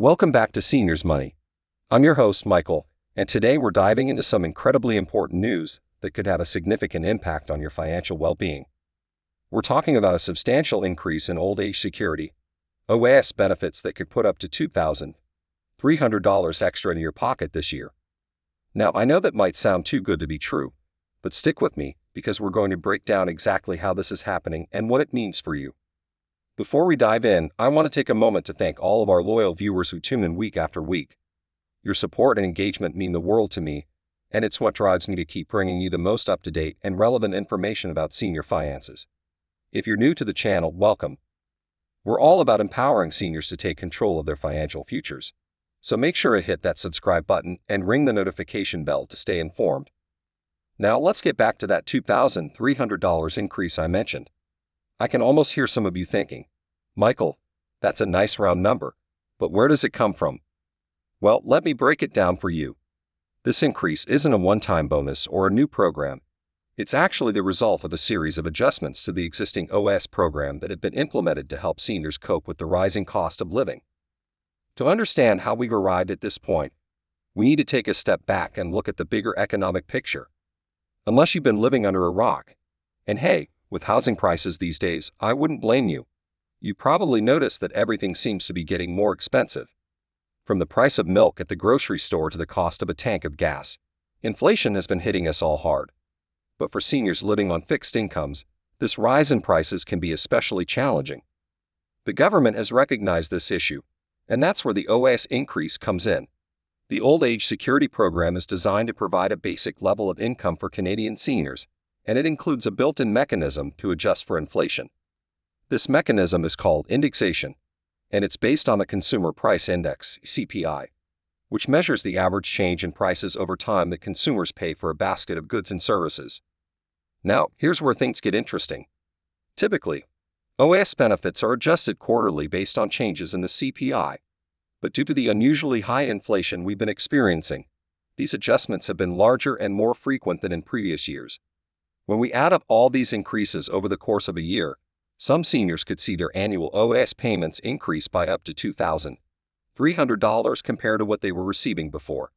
Welcome back to Seniors Money. I'm your host, Michael, and today we're diving into some incredibly important news that could have a significant impact on your financial well-being. We're talking about a substantial increase in old age security, OAS benefits that could put up to $2,300 extra in your pocket this year. Now, I know that might sound too good to be true, but stick with me because we're going to break down exactly how this is happening and what it means for you. Before we dive in, I want to take a moment to thank all of our loyal viewers who tune in week after week. Your support and engagement mean the world to me, and it's what drives me to keep bringing you the most up-to-date and relevant information about senior finances. If you're new to the channel, welcome. We're all about empowering seniors to take control of their financial futures. So make sure to hit that subscribe button and ring the notification bell to stay informed. Now let's get back to that $2,300 increase I mentioned. I can almost hear some of you thinking, Michael, that's a nice round number, but where does it come from? Well, let me break it down for you. This increase isn't a one-time bonus or a new program. It's actually the result of a series of adjustments to the existing OAS program that have been implemented to help seniors cope with the rising cost of living. To understand how we've arrived at this point, we need to take a step back and look at the bigger economic picture. Unless you've been living under a rock, and hey, with housing prices these days, I wouldn't blame you. You probably noticed that everything seems to be getting more expensive. From the price of milk at the grocery store to the cost of a tank of gas, inflation has been hitting us all hard. But for seniors living on fixed incomes, this rise in prices can be especially challenging. The government has recognized this issue, and that's where the OAS increase comes in. The Old Age Security Program is designed to provide a basic level of income for Canadian seniors, and it includes a built-in mechanism to adjust for inflation. This mechanism is called indexation, and it's based on the Consumer Price Index, CPI, which measures the average change in prices over time that consumers pay for a basket of goods and services. Now, here's where things get interesting. Typically, OAS benefits are adjusted quarterly based on changes in the CPI, but due to the unusually high inflation we've been experiencing, these adjustments have been larger and more frequent than in previous years. When we add up all these increases over the course of a year, some seniors could see their annual OAS payments increase by up to $2,300 compared to what they were receiving before.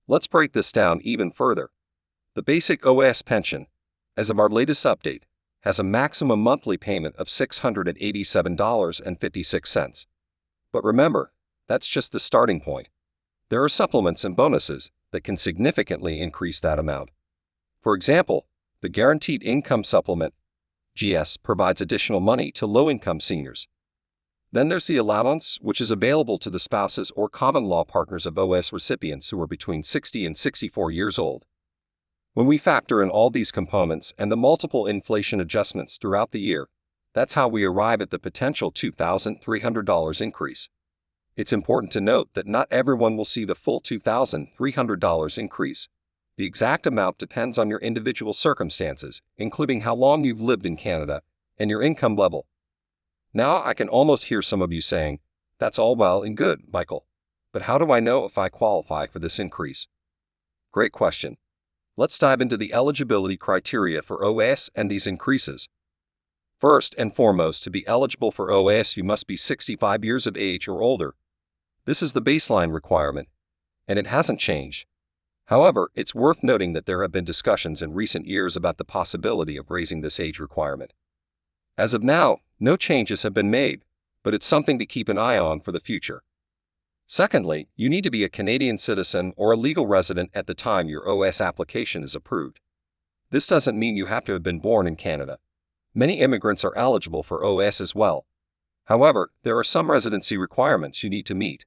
Let's break this down even further. The basic OAS pension, as of our latest update, has a maximum monthly payment of $687.56. But remember, that's just the starting point. There are supplements and bonuses that can significantly increase that amount. For example, the Guaranteed Income Supplement, GS, provides additional money to low-income seniors. Then there's the allowance, which is available to the spouses or common law partners of OAS recipients who are between 60 and 64 years old. When we factor in all these components and the multiple inflation adjustments throughout the year, that's how we arrive at the potential $2,300 increase. It's important to note that not everyone will see the full $2,300 increase. The exact amount depends on your individual circumstances, including how long you've lived in Canada and your income level. Now I can almost hear some of you saying, that's all well and good, Michael, but how do I know if I qualify for this increase? Great question. Let's dive into the eligibility criteria for OAS and these increases. First and foremost, to be eligible for OAS, you must be 65 years of age or older. This is the baseline requirement, and it hasn't changed. However, it's worth noting that there have been discussions in recent years about the possibility of raising this age requirement. As of now, no changes have been made, but it's something to keep an eye on for the future. Secondly, you need to be a Canadian citizen or a legal resident at the time your OAS application is approved. This doesn't mean you have to have been born in Canada. Many immigrants are eligible for OAS as well. However, there are some residency requirements you need to meet.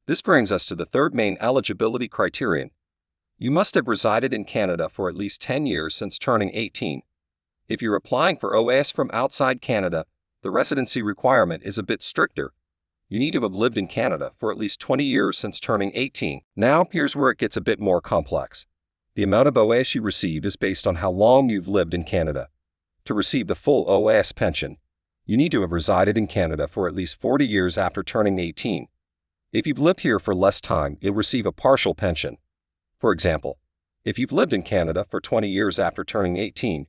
This brings us to the third main eligibility criterion. You must have resided in Canada for at least 10 years since turning 18. If you're applying for OAS from outside Canada, the residency requirement is a bit stricter. You need to have lived in Canada for at least 20 years since turning 18. Now, here's where it gets a bit more complex. The amount of OAS you receive is based on how long you've lived in Canada. To receive the full OAS pension, you need to have resided in Canada for at least 40 years after turning 18. If you've lived here for less time, you'll receive a partial pension. For example, if you've lived in Canada for 20 years after turning 18,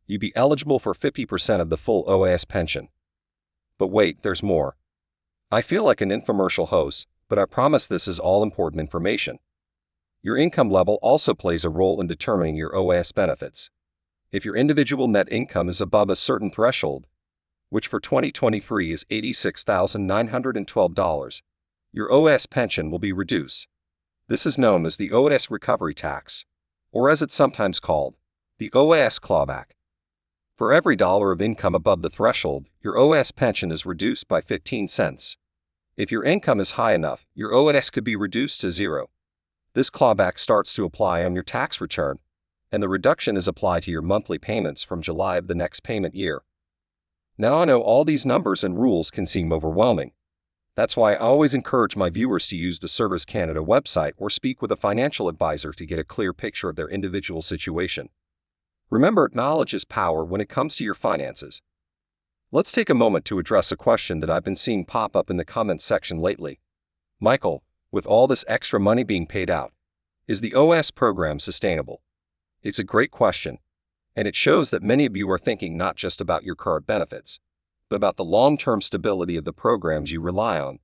you'd be eligible for 50% of the full OAS pension. But wait, there's more. I feel like an infomercial host, but I promise this is all important information. Your income level also plays a role in determining your OAS benefits. If your individual net income is above a certain threshold, which for 2023 is $86,912, your OAS pension will be reduced. This is known as the OAS recovery tax, or as it's sometimes called, the OAS clawback. For every dollar of income above the threshold, your OAS pension is reduced by 15 cents. If your income is high enough, your OAS could be reduced to zero. This clawback starts to apply on your tax return, and the reduction is applied to your monthly payments from July of the next payment year. Now I know all these numbers and rules can seem overwhelming. That's why I always encourage my viewers to use the Service Canada website or speak with a financial advisor to get a clear picture of their individual situation. Remember, knowledge is power when it comes to your finances. Let's take a moment to address a question that I've been seeing pop up in the comments section lately. Michael, with all this extra money being paid out, is the OAS program sustainable? It's a great question, and it shows that many of you are thinking not just about your current benefits, but about the long-term stability of the programs you rely on.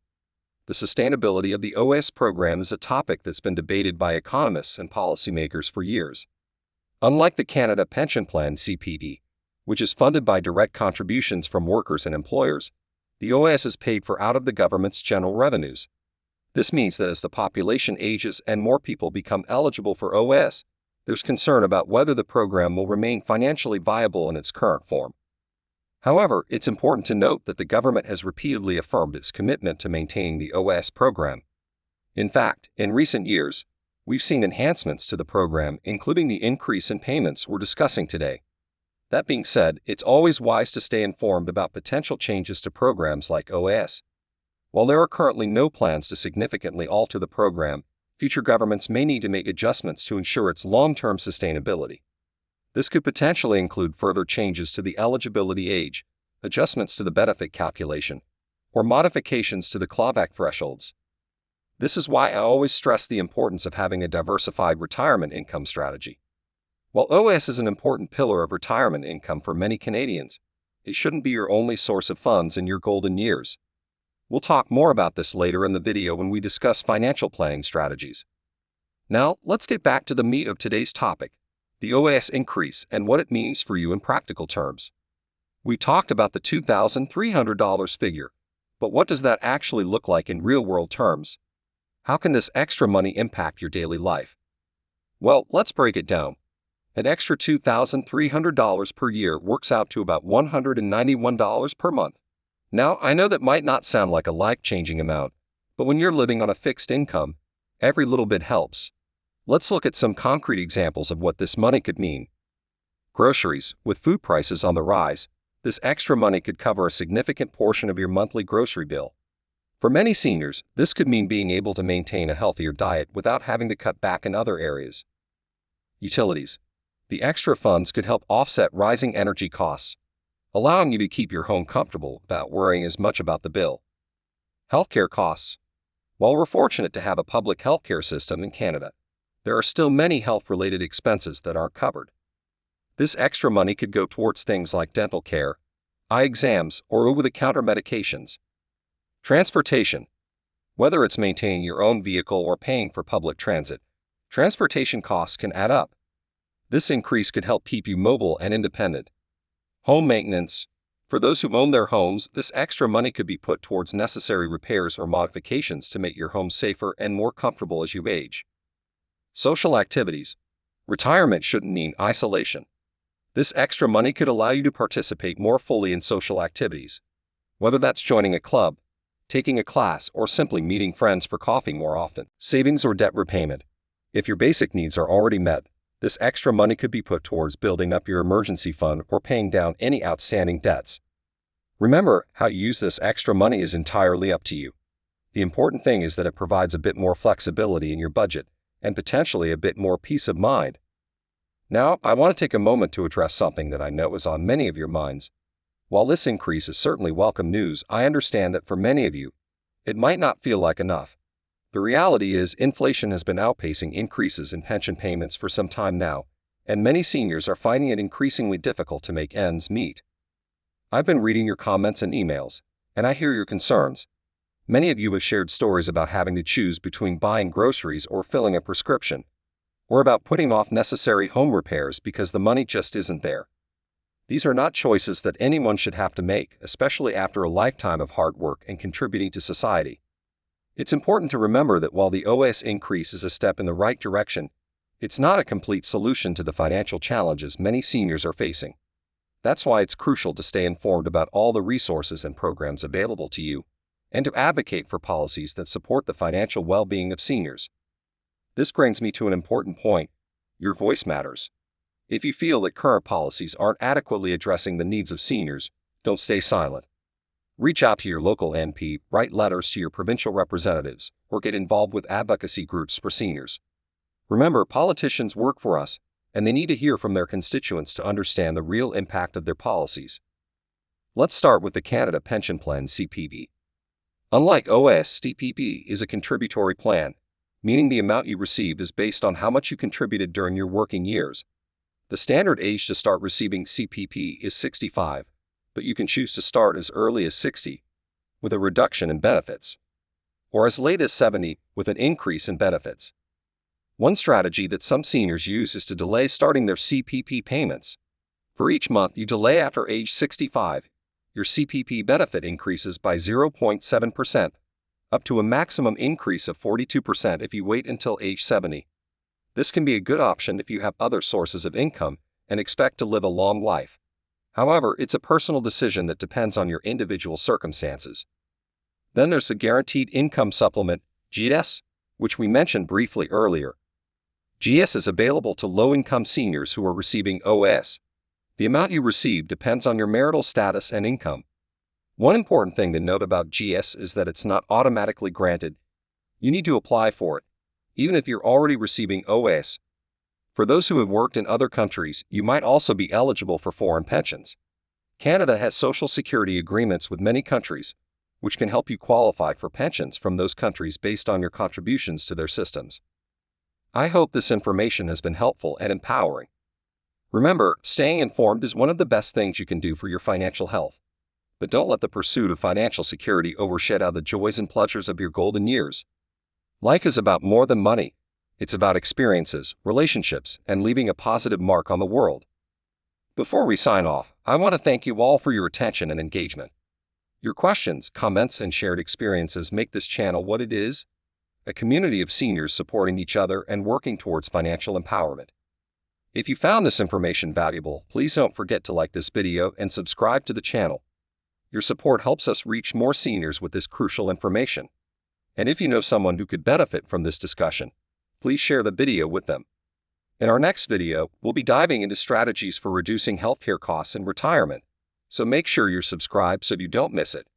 The sustainability of the OAS program is a topic that's been debated by economists and policymakers for years. Unlike the Canada Pension Plan (CPP), which is funded by direct contributions from workers and employers, the OAS is paid for out of the government's general revenues. This means that as the population ages and more people become eligible for OAS, there's concern about whether the program will remain financially viable in its current form. However, it's important to note that the government has repeatedly affirmed its commitment to maintaining the OAS program. In fact, in recent years, we've seen enhancements to the program, including the increase in payments we're discussing today. That being said, it's always wise to stay informed about potential changes to programs like OAS. While there are currently no plans to significantly alter the program, future governments may need to make adjustments to ensure its long-term sustainability. This could potentially include further changes to the eligibility age, adjustments to the benefit calculation, or modifications to the clawback thresholds. This is why I always stress the importance of having a diversified retirement income strategy. While OAS is an important pillar of retirement income for many Canadians, it shouldn't be your only source of funds in your golden years. We'll talk more about this later in the video when we discuss financial planning strategies. Now, let's get back to the meat of today's topic, the OAS increase and what it means for you in practical terms. We talked about the $2,300 figure, but what does that actually look like in real-world terms? How can this extra money impact your daily life? Well, let's break it down. An extra $2,300 per year works out to about $191 per month. Now, I know that might not sound like a life-changing amount, but when you're living on a fixed income, every little bit helps. Let's look at some concrete examples of what this money could mean. Groceries. With food prices on the rise, this extra money could cover a significant portion of your monthly grocery bill. For many seniors, this could mean being able to maintain a healthier diet without having to cut back in other areas. Utilities. The extra funds could help offset rising energy costs, allowing you to keep your home comfortable without worrying as much about the bill. Healthcare costs. While we're fortunate to have a public healthcare system in Canada, there are still many health-related expenses that aren't covered. This extra money could go towards things like dental care, eye exams, or over-the-counter medications. Transportation. Whether it's maintaining your own vehicle or paying for public transit, transportation costs can add up. This increase could help keep you mobile and independent. Home maintenance. For those who own their homes, this extra money could be put towards necessary repairs or modifications to make your home safer and more comfortable as you age. Social activities. Retirement shouldn't mean isolation. This extra money could allow you to participate more fully in social activities, whether that's joining a club, taking a class, or simply meeting friends for coffee more often. Savings or debt repayment. If your basic needs are already met, this extra money could be put towards building up your emergency fund or paying down any outstanding debts. Remember, how you use this extra money is entirely up to you. The important thing is that it provides a bit more flexibility in your budget and potentially a bit more peace of mind. Now, I want to take a moment to address something that I know is on many of your minds. While this increase is certainly welcome news, I understand that for many of you, it might not feel like enough. The reality is, inflation has been outpacing increases in pension payments for some time now, and many seniors are finding it increasingly difficult to make ends meet. I've been reading your comments and emails, and I hear your concerns. Many of you have shared stories about having to choose between buying groceries or filling a prescription, or about putting off necessary home repairs because the money just isn't there. These are not choices that anyone should have to make, especially after a lifetime of hard work and contributing to society. It's important to remember that while the OAS increase is a step in the right direction, it's not a complete solution to the financial challenges many seniors are facing. That's why it's crucial to stay informed about all the resources and programs available to you, and to advocate for policies that support the financial well-being of seniors. This brings me to an important point: your voice matters. If you feel that current policies aren't adequately addressing the needs of seniors, don't stay silent. Reach out to your local MP, write letters to your provincial representatives, or get involved with advocacy groups for seniors. Remember, politicians work for us, and they need to hear from their constituents to understand the real impact of their policies. Let's start with the Canada Pension Plan (CPP). Unlike OAS, CPP is a contributory plan, meaning the amount you receive is based on how much you contributed during your working years. The standard age to start receiving CPP is 65, but you can choose to start as early as 60, with a reduction in benefits, or as late as 70, with an increase in benefits. One strategy that some seniors use is to delay starting their CPP payments. For each month you delay after age 65, your CPP benefit increases by 0.7%, up to a maximum increase of 42% if you wait until age 70. This can be a good option if you have other sources of income and expect to live a long life. However, it's a personal decision that depends on your individual circumstances. Then there's the Guaranteed Income Supplement, GIS, which we mentioned briefly earlier. GIS is available to low-income seniors who are receiving OAS. The amount you receive depends on your marital status and income. One important thing to note about GIS is that it's not automatically granted. You need to apply for it, even if you're already receiving OAS. For those who have worked in other countries, you might also be eligible for foreign pensions. Canada has social security agreements with many countries, which can help you qualify for pensions from those countries based on your contributions to their systems. I hope this information has been helpful and empowering. Remember, staying informed is one of the best things you can do for your financial health. But don't let the pursuit of financial security overshadow the joys and pleasures of your golden years. Life is about more than money. It's about experiences, relationships, and leaving a positive mark on the world. Before we sign off, I want to thank you all for your attention and engagement. Your questions, comments, and shared experiences make this channel what it is: a community of seniors supporting each other and working towards financial empowerment. If you found this information valuable, please don't forget to like this video and subscribe to the channel. Your support helps us reach more seniors with this crucial information. And if you know someone who could benefit from this discussion, please share the video with them. In our next video, we'll be diving into strategies for reducing healthcare costs in retirement, so make sure you're subscribed so you don't miss it.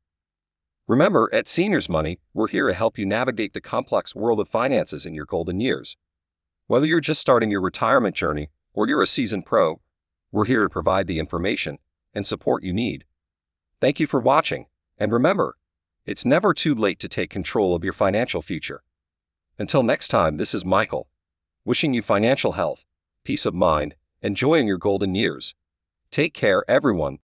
Remember, at Seniors Money, we're here to help you navigate the complex world of finances in your golden years. Whether you're just starting your retirement journey or you're a seasoned pro, we're here to provide the information and support you need. Thank you for watching, and remember, it's never too late to take control of your financial future. Until next time, this is Michael, wishing you financial health, peace of mind, and joy in your golden years. Take care, everyone.